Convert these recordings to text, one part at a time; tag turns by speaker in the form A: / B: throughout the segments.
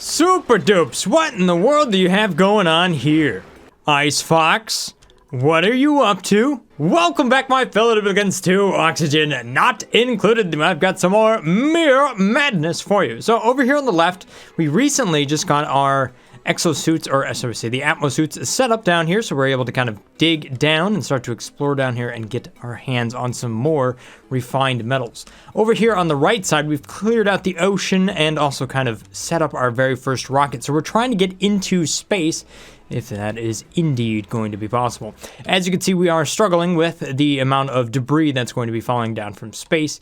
A: Super dupes, what in the world do you have going on here? Ice Fox, what are you up to? Welcome back, my fellow duplicants, to Oxygen Not Included. I've got some more Mirror Madness for you. So over here on the left, we recently just got our exosuits, or sorry, the atmosuits set up down here, so we're able to kind of dig down and start to explore down here and get our hands on some more refined metals. Over here on the right side, we've cleared out the ocean and also kind of set up our very first rocket. So we're trying to get into space, if that is indeed going to be possible. As you can see, we are struggling with the amount of debris that's going to be falling down from space,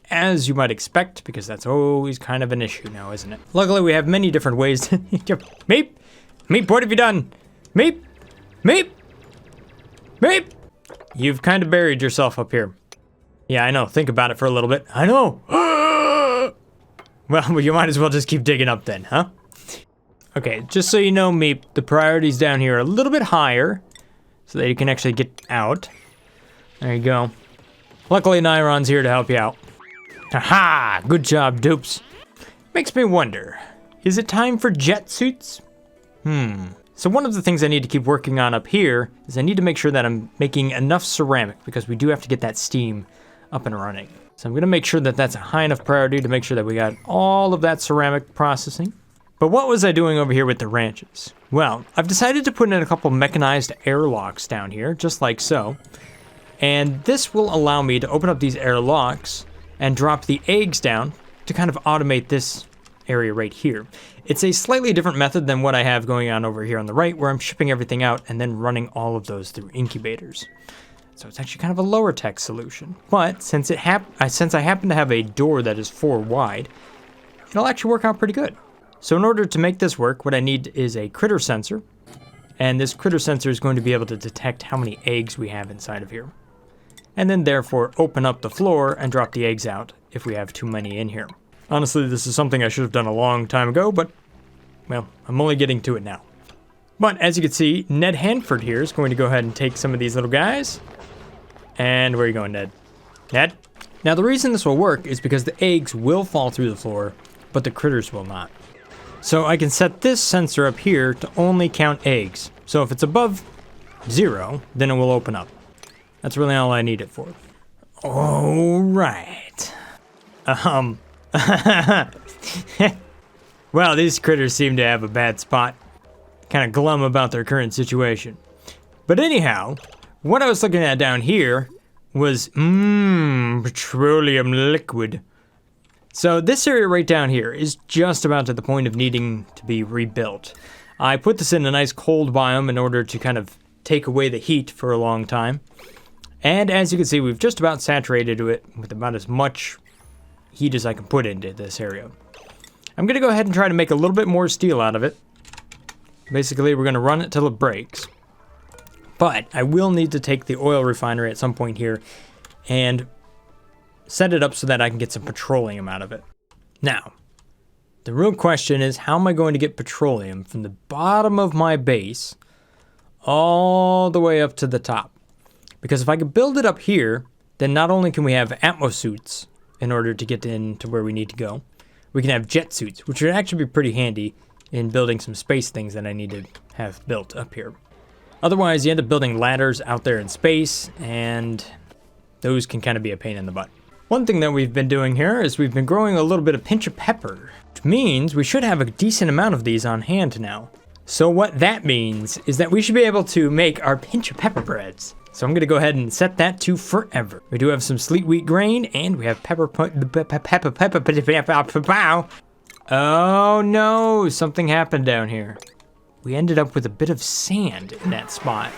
A: as you might expect, because that's always kind of an issue now, isn't it? Luckily, we have many different ways. Meep! Meep, what have you done? Meep! Meep! Meep! You've kind of buried yourself up here. Yeah, I know. Think about it for a little bit. I know! Well, you might as well just keep digging up then, huh? Okay, just so you know, Meep, the priorities down here are a little bit higher, so that you can actually get out. There you go. Luckily, Nyron's here to help you out. Haha! Good job, dupes. Makes me wonder, is it time for jet suits? So one of the things I need to keep working on up here is I need to make sure that I'm making enough ceramic, because we do have to get that steam up and running. So I'm gonna make sure that that's a high enough priority to make sure that we got all of that ceramic processing. But what was I doing over here with the ranches? Well, I've decided to put in a couple mechanized airlocks down here, just like so. And this will allow me to open up these airlocks and drop the eggs down to kind of automate this area right here. It's a slightly different method than what I have going on over here on the right, where I'm shipping everything out and then running all of those through incubators. So it's actually kind of a lower tech solution. But since I happen to have a door that is 4 wide, it'll actually work out pretty good. So in order to make this work, what I need is a critter sensor. And this critter sensor is going to be able to detect how many eggs we have inside of here, and then therefore open up the floor and drop the eggs out if we have too many in here. Honestly, this is something I should have done a long time ago, but, well, I'm only getting to it now. But as you can see, Ned Hanford here is going to go ahead and take some of these little guys. And where are you going, Ned? Ned? Now the reason this will work is because the eggs will fall through the floor, but the critters will not. So I can set this sensor up here to only count eggs. So if it's above 0, then it will open up. That's really all I need it for. All right. Well, these critters seem to have a bad spot. Kind of glum about their current situation. But anyhow, what I was looking at down here was, petroleum liquid. So this area right down here is just about to the point of needing to be rebuilt. I put this in a nice cold biome in order to kind of take away the heat for a long time. And as you can see, we've just about saturated it with about as much heat as I can put into this area. I'm gonna go ahead and try to make a little bit more steel out of it. Basically, we're gonna run it till it breaks. But I will need to take the oil refinery at some point here and set it up so that I can get some petroleum out of it. Now, the real question is, how am I going to get petroleum from the bottom of my base all the way up to the top? Because if I could build it up here, then not only can we have atmosuits in order to get into where we need to go, we can have jet suits, which would actually be pretty handy in building some space things that I need to have built up here. Otherwise, you end up building ladders out there in space, and those can kind of be a pain in the butt. One thing that we've been doing here is we've been growing a little bit of pinch of pepper, which means we should have a decent amount of these on hand now. So what that means is that we should be able to make our pinch of pepper breads. So I'm gonna go ahead and set that to forever. We do have some sleet wheat grain, and we have pepper. Oh no, something happened down here. We ended up with a bit of sand in that spot.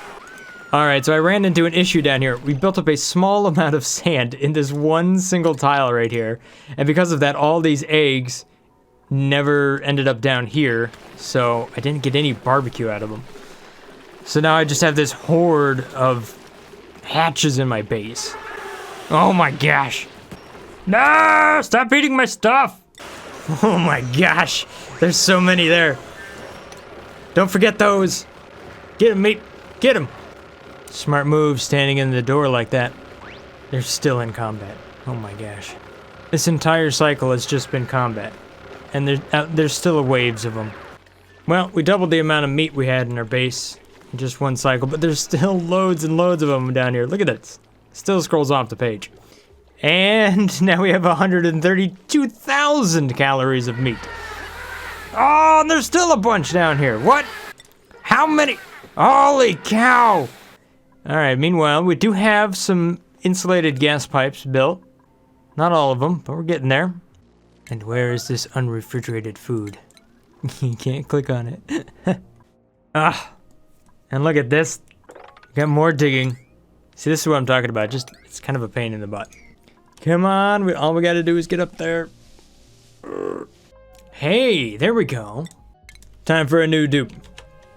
A: All right, so I ran into an issue down here. We built up a small amount of sand in this one single tile right here. And because of that, all these eggs never ended up down here. So I didn't get any barbecue out of them. So now I just have this horde of hatches in my base. Oh my gosh. No, stop eating my stuff. Oh my gosh, there's so many there. Don't forget those. Get him, mate, get him. Smart move standing in the door like that. They're still in combat. Oh my gosh. This entire cycle has just been combat. and there's still waves of them. Well, we doubled the amount of meat we had in our base in just one cycle, but there's still loads and loads of them down here. Look at this. Still scrolls off the page. And now we have 132,000 calories of meat. Oh, and there's still a bunch down here. What? How many? Holy cow! Alright, meanwhile, we do have some insulated gas pipes built. Not all of them, but we're getting there. And where is this unrefrigerated food? You can't click on it. Ah, and look at this. Got more digging. See, this is what I'm talking about. Just, it's kind of a pain in the butt. Come on, all we gotta do is get up there. Hey, there we go. Time for a new dupe.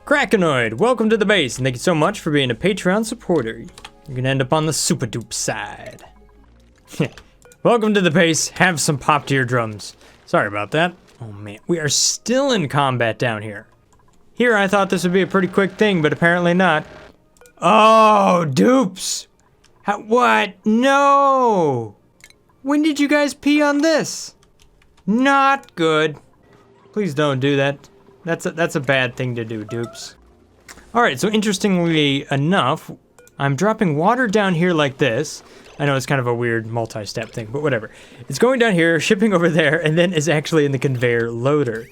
A: Krakenoid, welcome to the base, and thank you so much for being a Patreon supporter. You're gonna end up on the super dupe side. Welcome to the base, have some popped eardrums. Sorry about that. Oh man, we are still in combat down here. Here, I thought this would be a pretty quick thing, but apparently not. Oh, dupes! What? No! When did you guys pee on this? Not good. Please don't do that. That's a bad thing to do, dupes. Alright, so interestingly enough, I'm dropping water down here like this. I know it's kind of a weird multi-step thing, but whatever. It's going down here, shipping over there, and then is actually in the conveyor loader.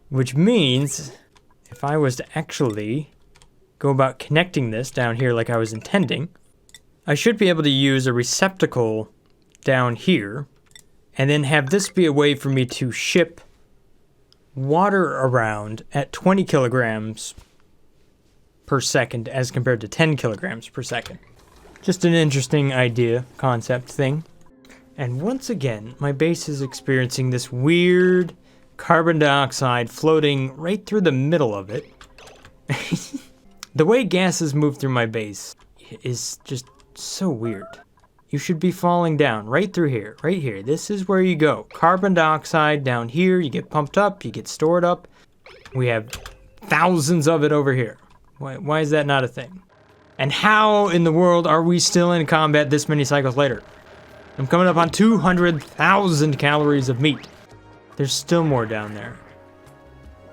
A: Which means, if I was to actually go about connecting this down here like I was intending, I should be able to use a receptacle down here, and then have this be a way for me to ship water around at 20 kilograms per second as compared to 10 kilograms per second. Just an interesting idea, concept thing. And once again, my base is experiencing this weird carbon dioxide floating right through the middle of it. The way gases move through my base is just so weird. You should be falling down right through here, right here. This is where you go. Carbon dioxide down here, you get pumped up, you get stored up. We have thousands of it over here. Why is that not a thing? And how in the world are we still in combat this many cycles later? I'm coming up on 200,000 calories of meat. There's still more down there.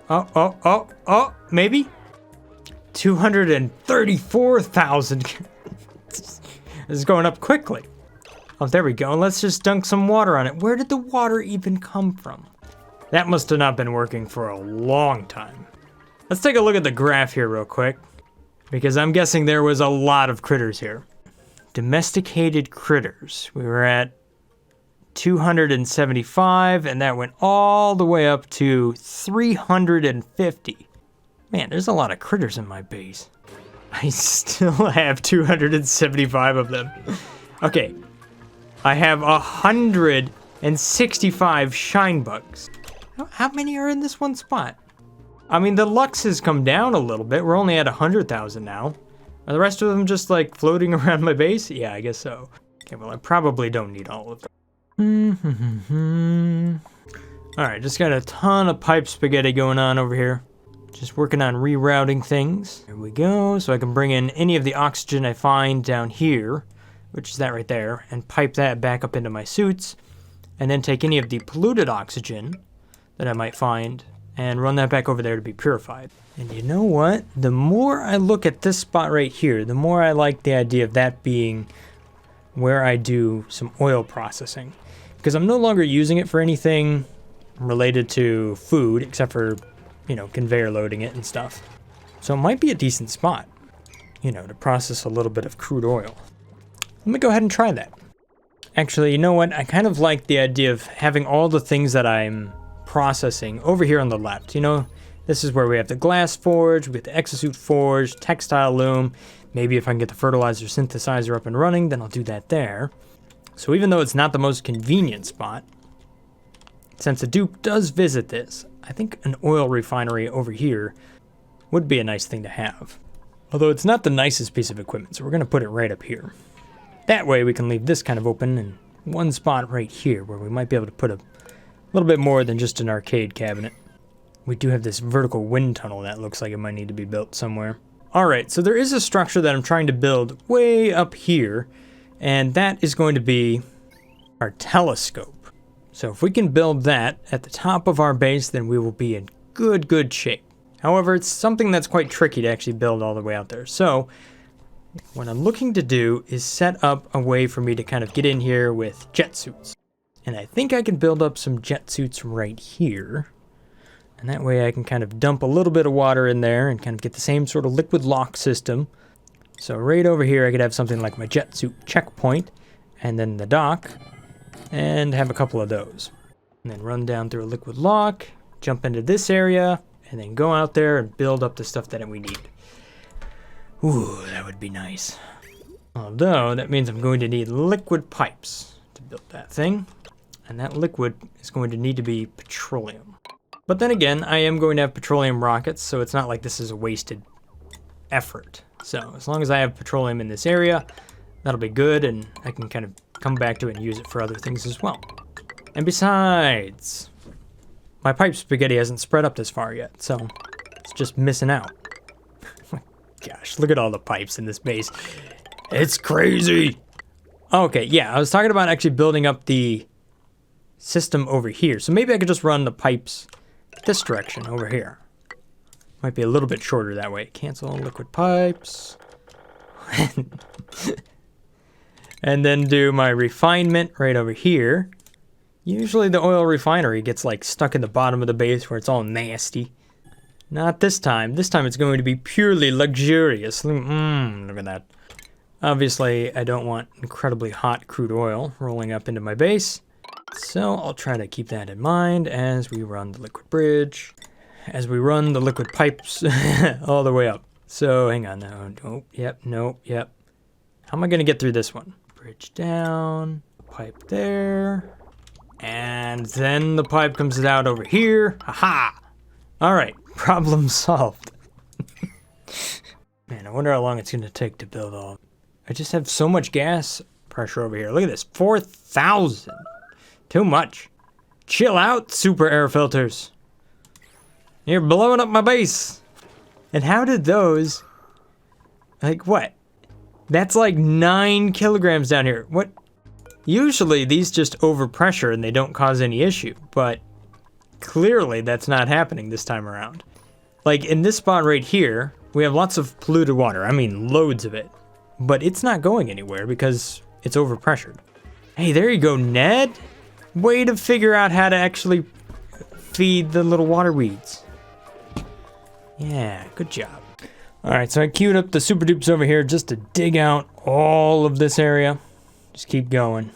A: Oh, maybe? 234,000. This is going up quickly. Oh, there we go. Let's just dunk some water on it. Where did the water even come from? That must have not been working for a long time. Let's take a look at the graph here real quick, because I'm guessing there was a lot of critters here. Domesticated critters. We were at 275, and that went all the way up to 350. Man, there's a lot of critters in my base. I still have 275 of them. Okay, I have 165 shine bugs. How many are in this one spot? I mean, the Lux has come down a little bit. We're only at 100,000 now. Are the rest of them just like floating around my base? Yeah, I guess so. Okay, well, I probably don't need all of them. Alright, just got a ton of pipe spaghetti going on over here. Just working on rerouting things. There we go. So I can bring in any of the oxygen I find down here, which is that right there, and pipe that back up into my suits, and then take any of the polluted oxygen that I might find and run that back over there to be purified. And you know what? The more I look at this spot right here, the more I like the idea of that being where I do some oil processing. Because I'm no longer using it for anything related to food, except for, you know, conveyor loading it and stuff. So it might be a decent spot, you know, to process a little bit of crude oil. Let me go ahead and try that. Actually, you know what? I kind of like the idea of having all the things that I'm processing over here on the left. You know, this is where we have the glass forge, we have the exosuit forge, textile loom. Maybe if I can get the fertilizer synthesizer up and running, then I'll do that there. So even though it's not the most convenient spot, since the dupe does visit this, I think an oil refinery over here would be a nice thing to have. Although it's not the nicest piece of equipment, so we're going to put it right up here. That way we can leave this kind of open in one spot right here where we might be able to put a little bit more than just an arcade cabinet. We do have this vertical wind tunnel that looks like it might need to be built somewhere. Alright, so there is a structure that I'm trying to build way up here, and that is going to be our telescope. So if we can build that at the top of our base, then we will be in good shape. However, it's something that's quite tricky to actually build all the way out there. So what I'm looking to do is set up a way for me to kind of get in here with jet suits. And I think I can build up some jet suits right here. And that way I can kind of dump a little bit of water in there and kind of get the same sort of liquid lock system. So right over here I could have something like my jet suit checkpoint, and then the dock, and have a couple of those. And then run down through a liquid lock, jump into this area, and then go out there and build up the stuff that we need. Ooh, that would be nice. Although, that means I'm going to need liquid pipes to build that thing. And that liquid is going to need to be petroleum. But then again, I am going to have petroleum rockets, so it's not like this is a wasted effort. So, as long as I have petroleum in this area, that'll be good, and I can kind of come back to it and use it for other things as well. And besides, my pipe spaghetti hasn't spread up this far yet, so it's just missing out. Gosh, look at all the pipes in this base. It's crazy. Okay, yeah, I was talking about actually building up the system over here. So maybe I could just run the pipes this direction over here. Might be a little bit shorter that way. Cancel liquid pipes. And then do my refinement right over here. Usually the oil refinery gets like stuck in the bottom of the base where it's all nasty. Not this time. This time it's going to be purely luxurious. Look at that. Obviously, I don't want incredibly hot crude oil rolling up into my base. So I'll try to keep that in mind as we run the liquid bridge. As we run the liquid pipes all the way up. So hang on now. Nope, yep, nope, yep. How am I going to get through this one? Bridge down, pipe there. And then the pipe comes out over here. Haha! Alright, problem solved. Man, I wonder how long it's going to take to build all. I just have so much gas pressure over here. Look at this, 4,000. Too much. Chill out, super air filters. You're blowing up my base. And how did those, like what? That's like 9 kilograms down here. What? Usually these just overpressure and they don't cause any issue, but clearly that's not happening this time around. Like in this spot right here, we have lots of polluted water. I mean, loads of it. But it's not going anywhere because it's overpressured. Hey, there you go, Ned. Way to figure out how to actually feed the little water weeds. Yeah, good job. All right, so I queued up the super dupes over here just to dig out all of this area. Just keep going.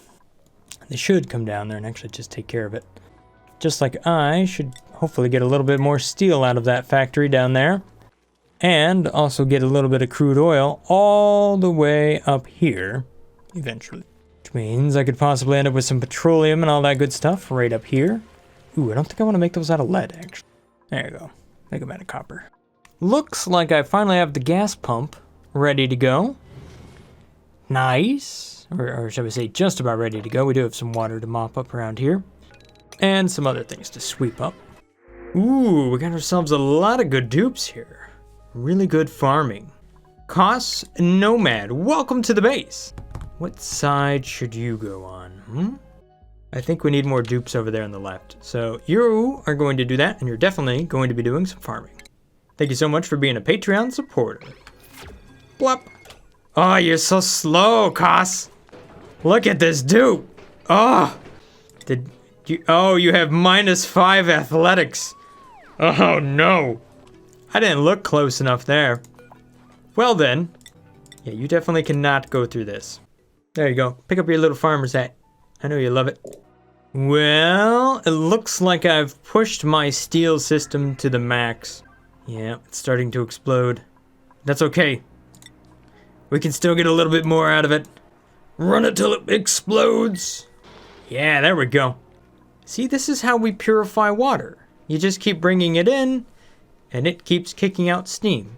A: They should come down there and actually just take care of it. Just like I should hopefully get a little bit more steel out of that factory down there. And also get a little bit of crude oil all the way up here eventually. Which means I could possibly end up with some petroleum and all that good stuff right up here. Ooh, I don't think I want to make those out of lead, actually. There you go. Make them out of copper. Looks like I finally have the gas pump ready to go. Nice. Or shall we say just about ready to go. We do have some water to mop up around here. And some other things to sweep up. Ooh, we got ourselves a lot of good dupes here. Really good farming. Costs Nomad, welcome to the base. What side should you go on? I think we need more dupes over there on the left. So you are going to do that, and you're definitely going to be doing some farming. Thank you so much for being a Patreon supporter. Blop. Oh, you're so slow, Cos. Look at this dupe. Oh. You have -5 athletics. Oh no. I didn't look close enough there. Well then. Yeah, you definitely cannot go through this. There you go. Pick up your little farmer's hat. I know you love it. Well, it looks like I've pushed my steel system to the max. Yeah, it's starting to explode. That's okay. We can still get a little bit more out of it. Run it till it explodes. Yeah, there we go. See, this is how we purify water. You just keep bringing it in, and it keeps kicking out steam.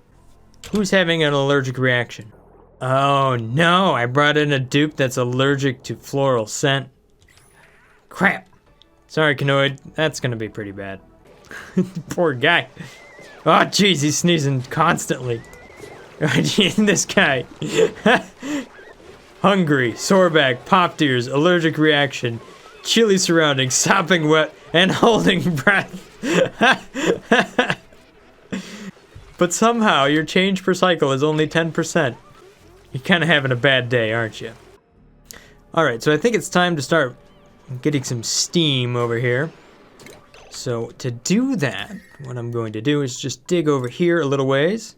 A: Who's having an allergic reaction? Oh no, I brought in a dupe that's allergic to floral scent. Crap. Sorry, Canoid. That's gonna be pretty bad. Poor guy. Oh jeez, he's sneezing constantly. This guy. Hungry, sore back, popped ears, allergic reaction, chilly surroundings, sopping wet, and holding breath. But somehow your change per cycle is only 10%. You're kind of having a bad day, aren't you? Alright, so I think it's time to start getting some steam over here. So to do that, what I'm going to do is just dig over here a little ways.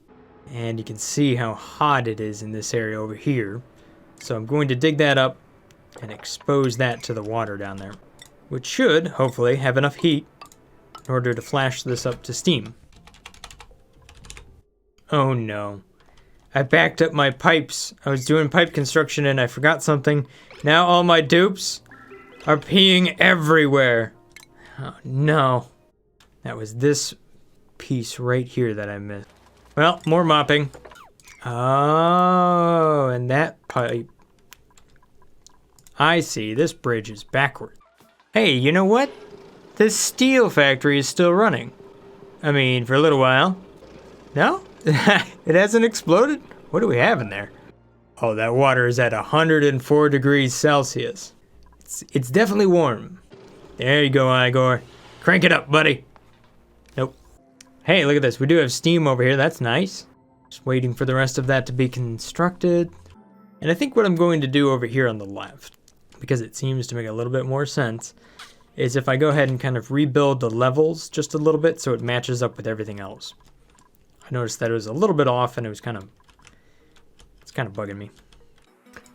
A: And you can see how hot it is in this area over here. So I'm going to dig that up and expose that to the water down there, which should, hopefully, have enough heat in order to flash this up to steam. Oh no. I backed up my pipes. I was doing pipe construction and I forgot something. Now all my dupes are peeing everywhere. Oh no. That was this piece right here that I missed. Well, more mopping. Oh, and that pipe. I see, this bridge is backward. Hey, you know what? This steel factory is still running. I mean, for a little while. No? It hasn't exploded? What do we have in there? Oh, that water is at 104 degrees Celsius. It's definitely warm. There you go, Igor. Crank it up, buddy. Nope. Hey, look at this. We do have steam over here. That's nice. Just waiting for the rest of that to be constructed. And I think what I'm going to do over here on the left, because it seems to make a little bit more sense, is if I go ahead and kind of rebuild the levels just a little bit so it matches up with everything else. I noticed that it was a little bit off and it's kind of bugging me.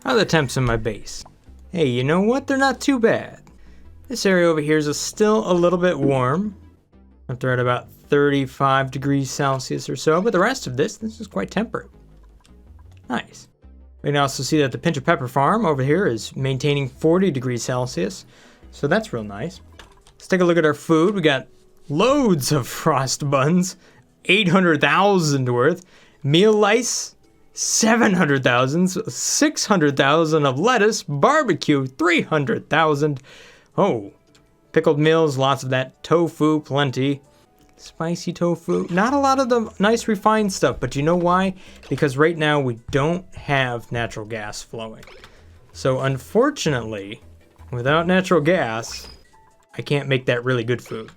A: How are the temps in my base? Hey, you know what? They're not too bad. This area over here is still a little bit warm. Up there at about 35 degrees Celsius or so, but the rest of this is quite temperate. Nice. We can also see that the Pinch of Pepper farm over here is maintaining 40 degrees Celsius, so that's real nice. Let's take a look at our food. We got loads of frost buns, 800,000 worth, meal lice, 700,000, 600,000 of lettuce, barbecue, 300,000. Oh, pickled meals, lots of that, tofu, plenty. Spicy tofu, not a lot of the nice refined stuff, but you know why? Because right now we don't have natural gas flowing. So unfortunately, without natural gas, I can't make that really good food.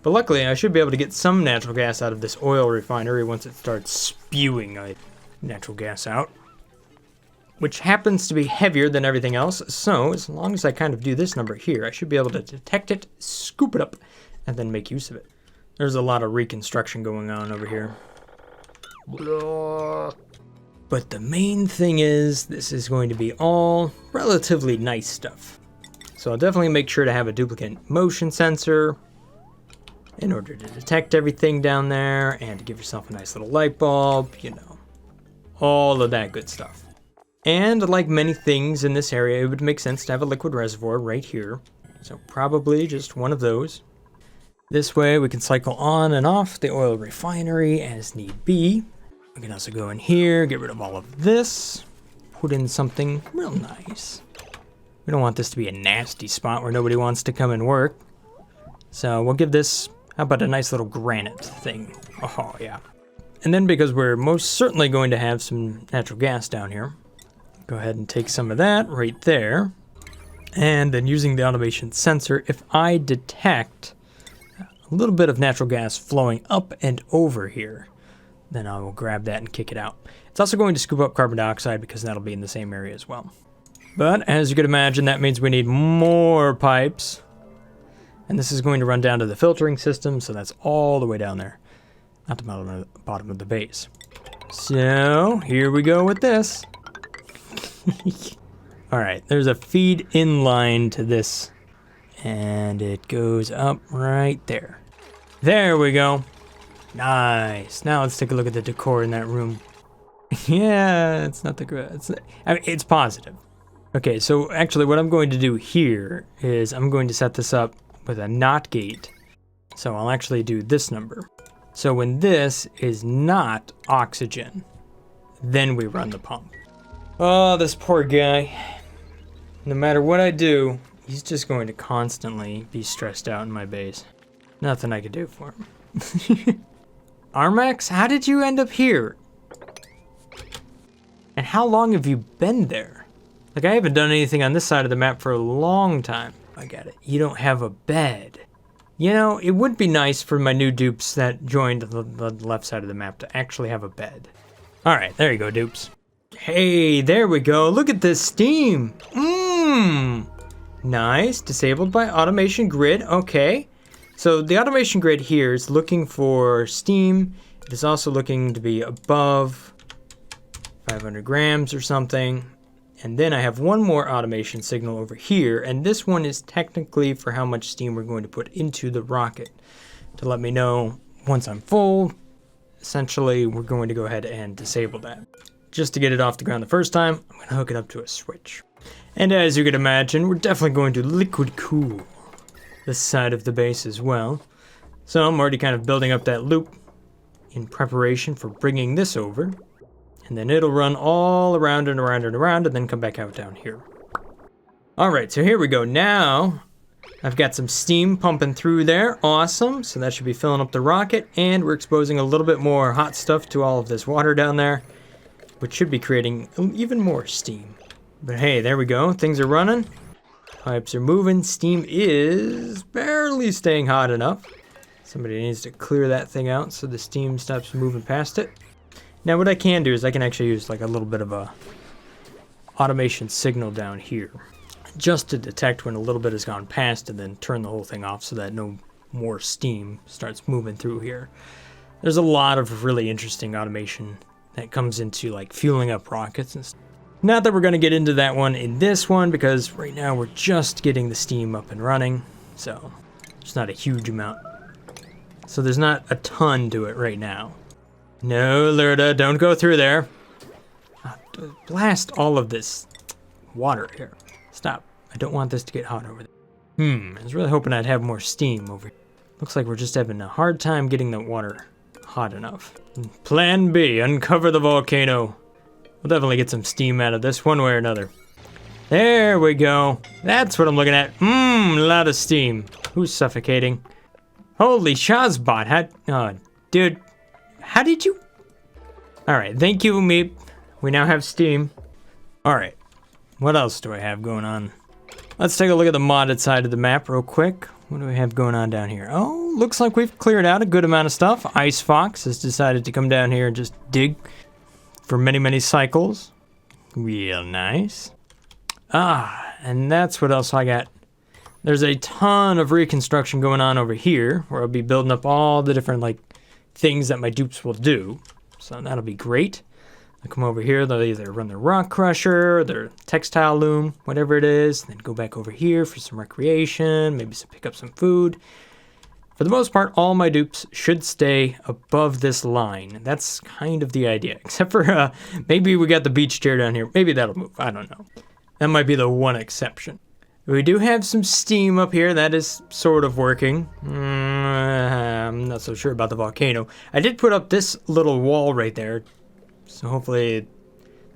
A: But luckily, I should be able to get some natural gas out of this oil refinery once it starts spewing natural gas out, which happens to be heavier than everything else. So as long as I kind of do this number here, I should be able to detect it, scoop it up, and then make use of it. There's a lot of reconstruction going on over here. But the main thing is, this is going to be all relatively nice stuff. So I'll definitely make sure to have a duplicate motion sensor in order to detect everything down there and to give yourself a nice little light bulb, you know, all of that good stuff. And like many things in this area, it would make sense to have a liquid reservoir right here. So probably just one of those. This way we can cycle on and off the oil refinery as need be. We can also go in here, get rid of all of this, put in something real nice. We don't want this to be a nasty spot where nobody wants to come and work. So we'll give this, how about a nice little granite thing? Oh yeah. And then because we're most certainly going to have some natural gas down here, go ahead and take some of that right there. And then using the automation sensor, if I detect a little bit of natural gas flowing up and over here, then I will grab that and kick it out. It's also going to scoop up carbon dioxide because that'll be in the same area as well. But as you can imagine, that means we need more pipes. And this is going to run down to the filtering system, so that's all the way down there, at the bottom of the base. So here we go with this. All right, there's a feed inline to this, and it goes up right there. There we go. Nice. Now let's take a look at the decor in that room. Yeah, it's not the good. I mean, it's positive. Okay, so actually what I'm going to do here is I'm going to set this up with a NOT gate. So I'll actually do this number. So when this is not oxygen, then we run the pump. Oh, this poor guy. No matter what I do, he's just going to constantly be stressed out in my base. Nothing I could do for him. Armax, how did you end up here? And how long have you been there? Like, I haven't done anything on this side of the map for a long time. I got it. You don't have a bed. You know, it would be nice for my new dupes that joined the left side of the map to actually have a bed. All right, there you go, dupes. Hey, there we go. Look at this steam. Nice. Disabled by automation grid. Okay. So the automation grid here is looking for steam. It is also looking to be above 500 grams or something. And then I have one more automation signal over here, and this one is technically for how much steam we're going to put into the rocket to let me know once I'm full. Essentially, we're going to go ahead and disable that. Just to get it off the ground the first time, I'm going to hook it up to a switch. And as you can imagine, we're definitely going to liquid cool this side of the base as well. So I'm already kind of building up that loop in preparation for bringing this over. And then it'll run all around and around and around and then come back out down here. All right, so here we go. Now I've got some steam pumping through there. Awesome. So that should be filling up the rocket, and we're exposing a little bit more hot stuff to all of this water down there, which should be creating even more steam. But hey, there we go. Things are running. Pipes are moving. Steam is barely staying hot enough. Somebody needs to clear that thing out so the steam stops moving past it. Now what I can do is I can actually use like a little bit of a automation signal down here just to detect when a little bit has gone past and then turn the whole thing off so that no more steam starts moving through here. There's a lot of really interesting automation that comes into like fueling up rockets and stuff. Not that we're going to get into that one in this one because right now we're just getting the steam up and running, so it's not a huge amount. So there's not a ton to it right now. No, Lurda, don't go through there. Blast all of this water here. Stop. I don't want this to get hot over there. I was really hoping I'd have more steam over here. Looks like we're just having a hard time getting the water hot enough. Plan B, uncover the volcano. We'll definitely get some steam out of this one way or another. There we go. That's what I'm looking at. A lot of steam. Who's suffocating? Holy Shazbot. Oh, dude. How did you? All right, thank you, Meep. We now have steam. All right, what else do I have going on? Let's take a look at the modded side of the map real quick. What do we have going on down here? Oh, looks like we've cleared out a good amount of stuff. Ice Fox has decided to come down here and just dig for many, many cycles. Real nice. And that's what else I got. There's a ton of reconstruction going on over here where I'll be building up all the different like things that my dupes will do. So that'll be great. They'll come over here, they'll either run their rock crusher, their textile loom, whatever it is, then go back over here for some recreation, maybe pick up some food. For the most part, all my dupes should stay above this line. That's kind of the idea, except for maybe we got the beach chair down here. Maybe that'll move, I don't know. That might be the one exception. We do have some steam up here. That is sort of working. I'm not so sure about the volcano. I did put up this little wall right there. So hopefully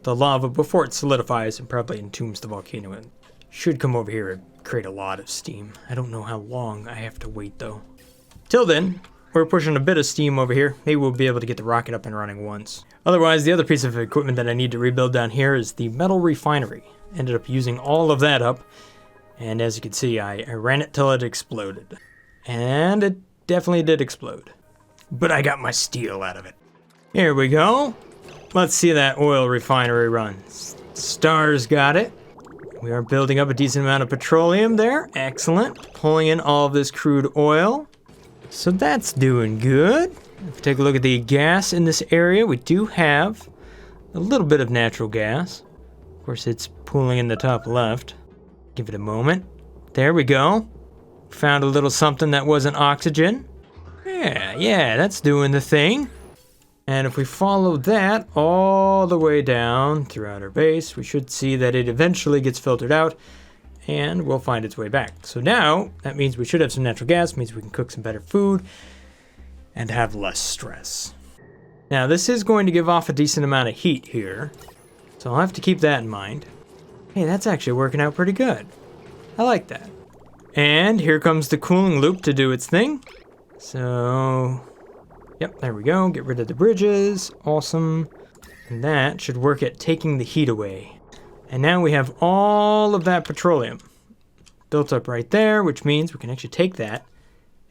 A: the lava, before it solidifies and probably entombs the volcano, it should come over here and create a lot of steam. I don't know how long I have to wait though. Till then, we're pushing a bit of steam over here. Maybe we'll be able to get the rocket up and running once. Otherwise, the other piece of equipment that I need to rebuild down here is the metal refinery. Ended up using all of that up. And as you can see, I ran it till it exploded. And it definitely did explode. But I got my steel out of it. Here we go. Let's see that oil refinery run. Stars got it. We are building up a decent amount of petroleum there. Excellent. Pulling in all of this crude oil. So that's doing good. If we take a look at the gas in this area, we do have a little bit of natural gas. Of course, it's pooling in the top left. Give it a moment. There we go. Found a little something that wasn't oxygen. Yeah, that's doing the thing. And if we follow that all the way down throughout our base, we should see that it eventually gets filtered out and will find its way back. So now, that means we should have some natural gas, means we can cook some better food and have less stress. Now, this is going to give off a decent amount of heat here, so I'll have to keep that in mind. Hey, that's actually working out pretty good. I like that. And here comes the cooling loop to do its thing. So, yep, there we go. Get rid of the bridges. Awesome. And that should work at taking the heat away. And now we have all of that petroleum built up right there, which means we can actually take that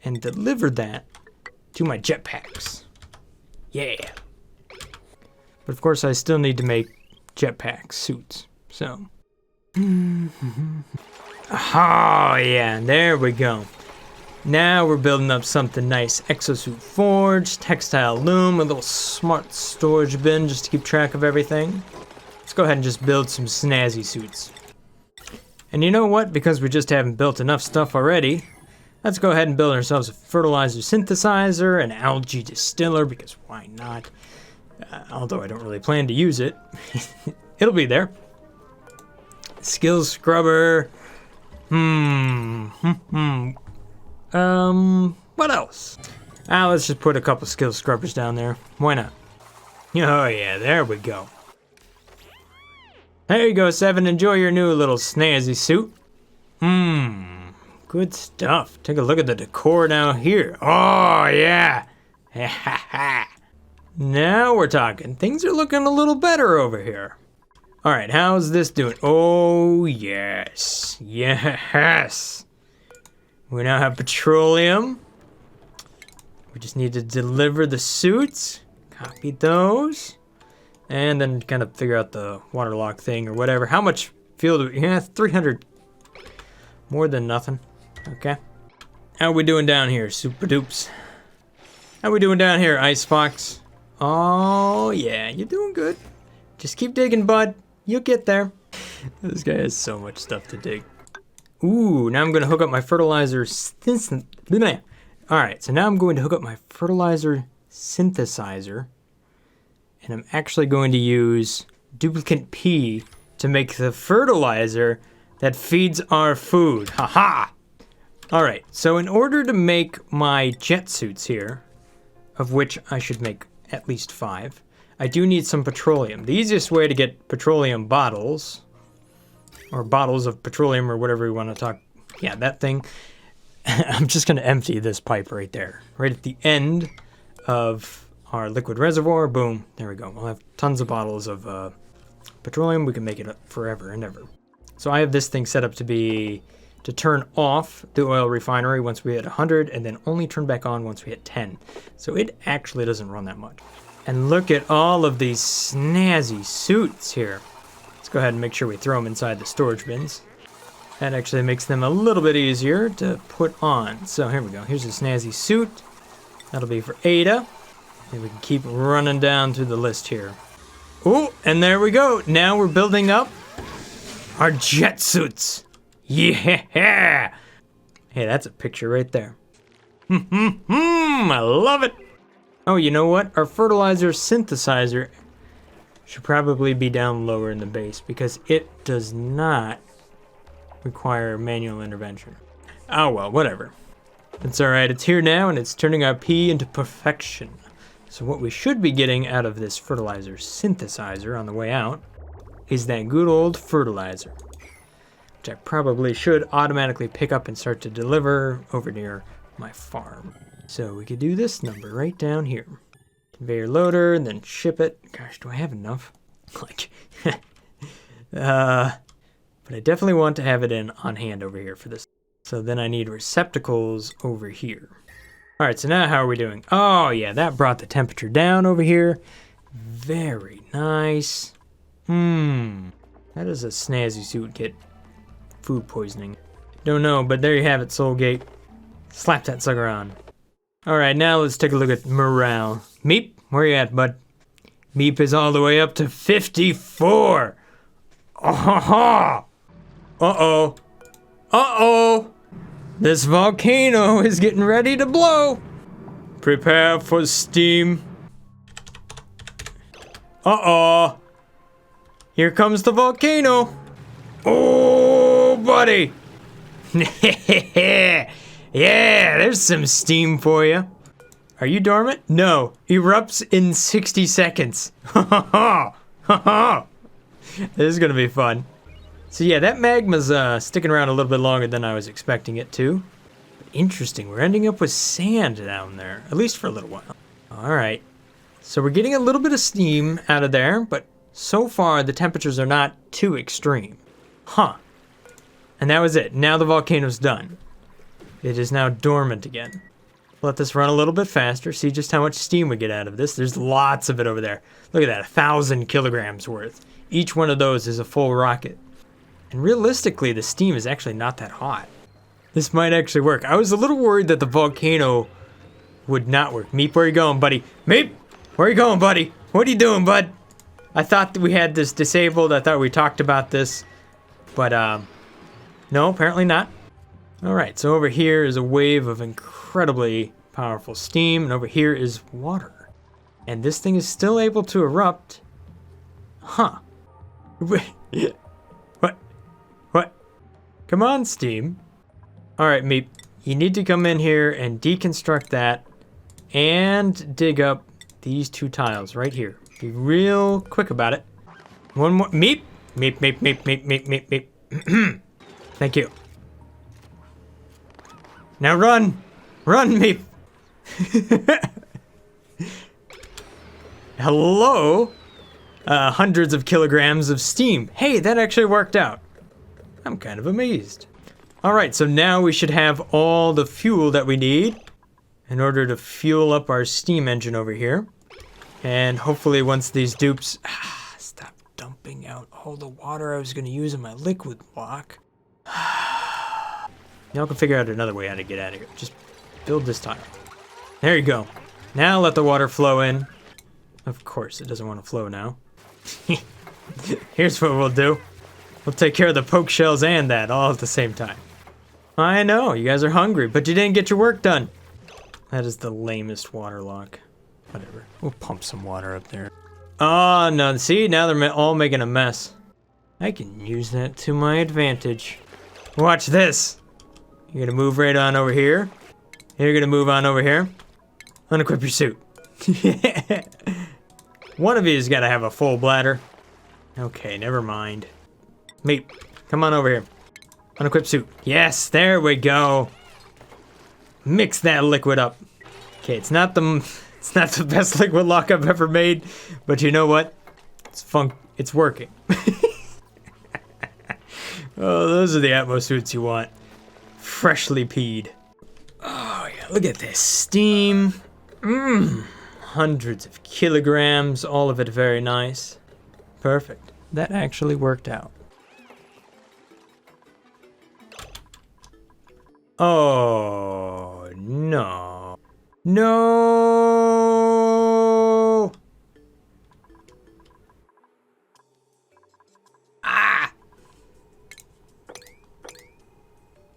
A: and deliver that to my jetpacks. Yeah. But of course, I still need to make jetpack suits, so. Oh, yeah, there we go. Now we're building up something nice. Exosuit forge, textile loom, a little smart storage bin just to keep track of everything. Let's go ahead and just build some snazzy suits. And you know what? Because we just haven't built enough stuff already, let's go ahead and build ourselves a fertilizer synthesizer, an algae distiller, because why not? Although I don't really plan to use it. It'll be there. Skill scrubber. What else? Let's just put a couple skill scrubbers down there. Why not? Oh yeah, there we go. There you go, Seven. Enjoy your new little snazzy suit. Good stuff. Take a look at the decor down here. Oh yeah. Now we're talking. Things are looking a little better over here. All right, how's this doing? Oh yes, yes. We now have petroleum. We just need to deliver the suits, copy those, and then kind of figure out the waterlock thing or whatever. How much fuel do we, yeah, 300, more than nothing, okay. How we doing down here, super dupes? How we doing down here, Ice Fox? Oh yeah, you're doing good. Just keep digging, bud. You'll get there. This guy has so much stuff to dig. Ooh, now I'm going to hook up my fertilizer Alright, so now I'm going to hook up my fertilizer synthesizer. And I'm actually going to use duplicate P to make the fertilizer that feeds our food. Haha! Alright, so in order to make my jet suits here, of which I should make at least 5, I do need some petroleum. The easiest way to get petroleum bottles, or bottles of petroleum or whatever we want to talk, yeah, that thing. I'm just going to empty this pipe right there, right at the end of our liquid reservoir. Boom, there we go. We'll have tons of bottles of petroleum. We can make it forever and ever. So I have this thing set up to turn off the oil refinery once we hit 100 and then only turn back on once we hit 10. So it actually doesn't run that much. And look at all of these snazzy suits here. Let's go ahead and make sure we throw them inside the storage bins. That actually makes them a little bit easier to put on. So here we go. Here's a snazzy suit. That'll be for Ada. And we can keep running down through the list here. Oh, and there we go. Now we're building up our jet suits. Yeah! Hey, that's a picture right there. I love it. Oh, you know what? Our fertilizer synthesizer should probably be down lower in the base because it does not require manual intervention. Oh well, whatever. It's alright, it's here now and it's turning our P into perfection. So what we should be getting out of this fertilizer synthesizer on the way out is that good old fertilizer, which I probably should automatically pick up and start to deliver over near my farm. So we could do this number right down here. Conveyor loader and then ship it. Gosh, do I have enough? Like, but I definitely want to have it on hand over here for this. So then I need receptacles over here. All right, so now how are we doing? Oh yeah, that brought the temperature down over here. Very nice. How does a snazzy suit get food poisoning? Don't know, but there you have it, Soulgate. Slap that sucker on. All right, now let's take a look at morale. Meep, where you at, bud? Meep is all the way up to 54. Oh, uh-oh. Uh-oh. This volcano is getting ready to blow. Prepare for steam. Uh-oh. Here comes the volcano. Oh, buddy. Yeah, there's some steam for you. Are you dormant? No. Erupts in 60 seconds. This is gonna be fun. So yeah, that magma's sticking around a little bit longer than I was expecting it to. Interesting, we're ending up with sand down there, at least for a little while. All right, so we're getting a little bit of steam out of there, but so far the temperatures are not too extreme. Huh, And that was it. Now the volcano's done. It is now dormant again. Let this run a little bit faster. See just how much steam we get out of this. There's lots of it over there. Look at that, 1,000 kilograms worth. Each one of those is a full rocket. And realistically, the steam is actually not that hot. This might actually work. I was a little worried that the volcano would not work. Meep, where are you going, buddy? Meep, where are you going, buddy? What are you doing, bud? I thought that we had this disabled. I thought we talked about this. But, no, apparently not. Alright, so over here is a wave of incredibly powerful steam, and over here is water. And this thing is still able to erupt. Huh. What? What? Come on, steam. Alright, Meep. You need to come in here and deconstruct that and dig up these 2 tiles right here. Be real quick about it. One more. Meep. Meep, meep, meep, meep, meep, meep, meep. Thank you. Now run! Run, Meep! Hello? Hundreds of kilograms of steam. Hey, that actually worked out. I'm kind of amazed. Alright, so now we should have all the fuel that we need in order to fuel up our steam engine over here. And hopefully once these dupes... stop dumping out all the water I was going to use in my liquid block. Y'all can figure out another way how to get out of here. Just build this tile. There you go. Now let the water flow in. Of course, it doesn't want to flow now. Here's what we'll do. We'll take care of the poke shells and that all at the same time. I know, you guys are hungry, but you didn't get your work done. That is the lamest water lock. Whatever. We'll pump some water up there. Oh, no. See, now they're all making a mess. I can use that to my advantage. Watch this. You're gonna move right on over here. You're gonna move on over here. Unequip your suit. One of you's gotta have a full bladder. Okay, never mind. Meep, come on over here. Unequip suit. Yes, there we go. Mix that liquid up. Okay, it's not the best liquid lock I've ever made, but you know what? It's working. Oh, those are the Atmos suits you want. Freshly peed. Oh yeah, look at this steam. Hundreds of kilograms, all of it very nice. Perfect. That actually worked out. Oh no. No.